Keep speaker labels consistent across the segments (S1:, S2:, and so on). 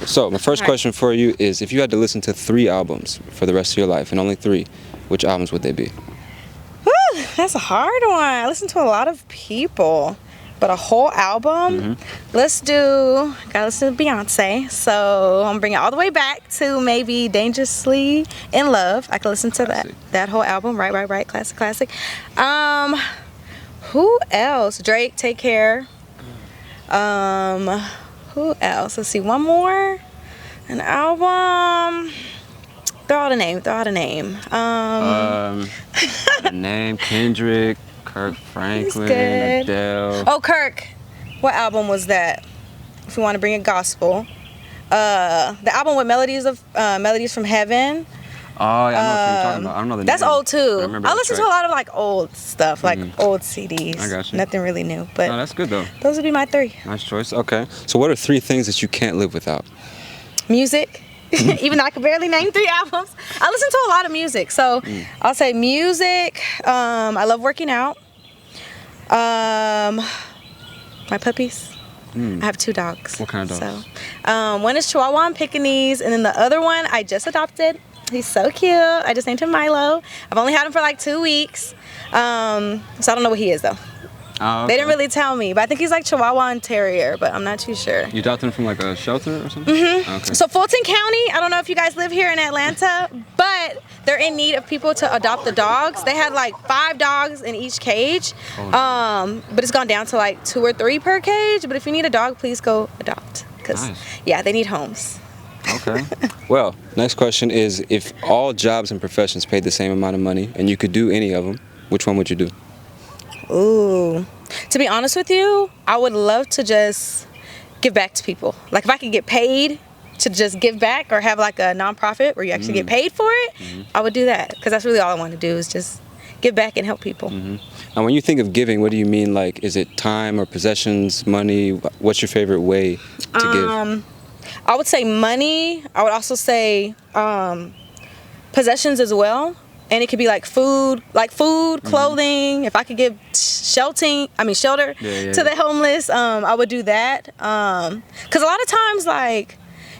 S1: So my first question for you is, if you had to listen to 3 albums for the rest of your life, and only 3, which albums would they be?
S2: Whew, that's a hard one. I listen to a lot of people, but a whole album? Gotta listen to Beyonce. So I'm bringing it all the way back to maybe Dangerously in Love. I could listen to that whole album. Right. Classic. Who else? Drake, Take Care. Who else? Let's see, one more. An album. Throw out a name.
S1: Kendrick, Kirk Franklin, Adele.
S2: Oh, Kirk. What album was that? If you want to bring it gospel. The album with Melodies from Heaven.
S1: Oh, yeah, I know what you're talking about. I don't know the name.
S2: That's old too.
S1: I
S2: listen to a lot of like old stuff, like old CDs.
S1: I got you.
S2: Nothing really new, but
S1: that's good though.
S2: Those would be my 3.
S1: Nice choice. Okay. So what are 3 things that you can't live without?
S2: Music. Even though I can barely name 3 albums. I listen to a lot of music, so I'll say music. I love working out. My puppies. I have 2 dogs.
S1: What kind of dogs?
S2: So, one is Chihuahua and Pekingese, and then the other one I just adopted. He's so cute. I just named him Milo. I've only had him for like 2 weeks. So I don't know what he is though.
S1: Oh, okay.
S2: They didn't really tell me, but I think he's like Chihuahua and Terrier, but I'm not too sure.
S1: You adopted him from like a shelter or something? Okay.
S2: So Fulton County, I don't know if you guys live here in Atlanta, but they're in need of people to adopt the dogs. They had like 5 dogs in each cage, but it's gone down to like 2 or 3 per cage. But if you need a dog, please go adopt, because they need homes.
S1: Okay. Well, next question is, if all jobs and professions paid the same amount of money and you could do any of them, which one would you do?
S2: Ooh. To be honest with you, I would love to just give back to people. Like if I could get paid to just give back, or have like a nonprofit where you actually get paid for it, I would do that, because that's really all I want to do, is just give back and help people.
S1: Now when you think of giving, what do you mean? Like, is it time or possessions, money? What's your favorite way to give?
S2: I would say money. I would also say possessions as well. And it could be like food, clothing. If I could give shelter to the homeless, I would do that. Because a lot of times, like,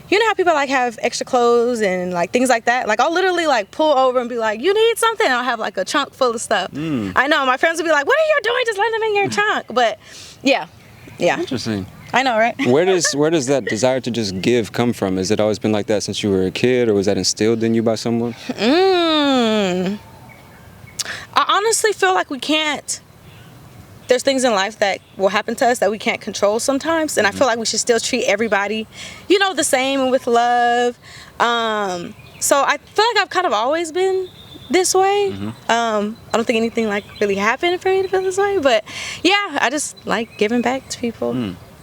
S2: you know how people like have extra clothes and like things like that? Like I'll literally like pull over and be like, you need something? And I'll have like a trunk full of stuff. I know, my friends would be like, what are you doing? Just let them in your trunk. But yeah.
S1: Interesting.
S2: I know, right?
S1: Where does that desire to just give come from? Has it always been like that since you were a kid, or was that instilled in you by someone?
S2: I honestly feel like there's things in life that will happen to us that we can't control sometimes, and I feel like we should still treat everybody, the same and with love. So I feel like I've kind of always been this way. I don't think anything like really happened for me to feel this way, but yeah, I just like giving back to people.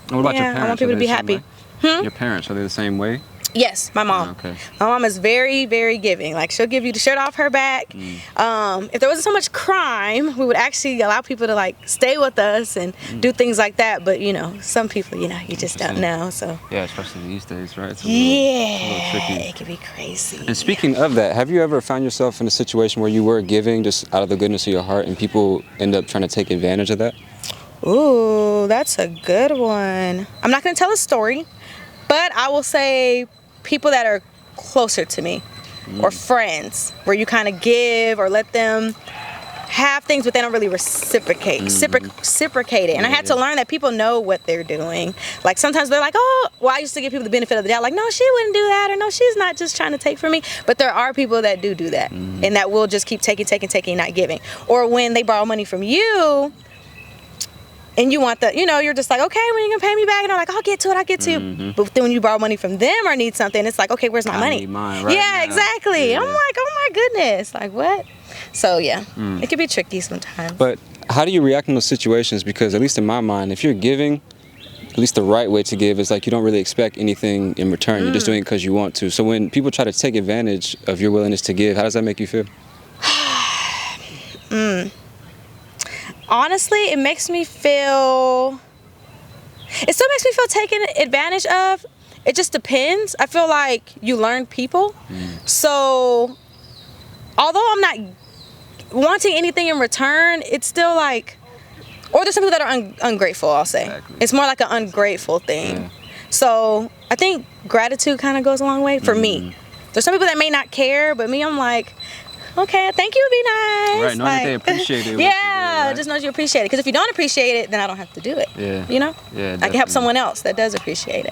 S1: What about your parents?
S2: I want people to be happy.
S1: Your parents, are they the same way?
S2: Yes, my mom.
S1: Okay.
S2: My mom is very, very giving. Like, she'll give you the shirt off her back. If there wasn't so much crime, we would actually allow people to like stay with us and do things like that. But some people, you just don't know. So
S1: yeah, especially these days, right? It's a
S2: little
S1: tricky.
S2: It can be crazy.
S1: And speaking of that, have you ever found yourself in a situation where you were giving just out of the goodness of your heart, and people end up trying to take advantage of that?
S2: Ooh, that's a good one. I'm not going to tell a story, but I will say people that are closer to me or friends, where you kind of give or let them have things, but they don't really reciprocate it. And I had to learn that people know what they're doing. Like sometimes they're like, I used to give people the benefit of the doubt, like, no, she wouldn't do that, or no, she's not just trying to take from me. But there are people that do that, and that will just keep taking, not giving. Or when they borrow money from you, and you want you're just like, okay, when are you gonna pay me back? And they're like, I'll get to it. But then when you borrow money from them or need something, it's like, okay, where's my money?
S1: Need mine right
S2: now. Exactly.
S1: Yeah.
S2: I'm like, oh my goodness, like what? So yeah, it can be tricky sometimes.
S1: But how do you react in those situations? Because at least in my mind, if you're giving, at least the right way to give is like you don't really expect anything in return. You're just doing it because you want to. So when people try to take advantage of your willingness to give, how does that make you feel?
S2: Honestly, it still makes me feel taken advantage of. It just depends. I feel like you learn people. So although I'm not wanting anything in return, it's still like, or there's some people that are ungrateful, I'll say. Exactly. It's more like an ungrateful thing. So I think gratitude kind of goes a long way for me. There's some people that may not care, but me, I'm like, okay, thank you, be nice.
S1: Right, knowing that they appreciate it.
S2: Yeah,
S1: right?
S2: just know you appreciate it. Because if you don't appreciate it, then I don't have to do it.
S1: Yeah.
S2: You know?
S1: Yeah,
S2: I can help someone else that does appreciate it.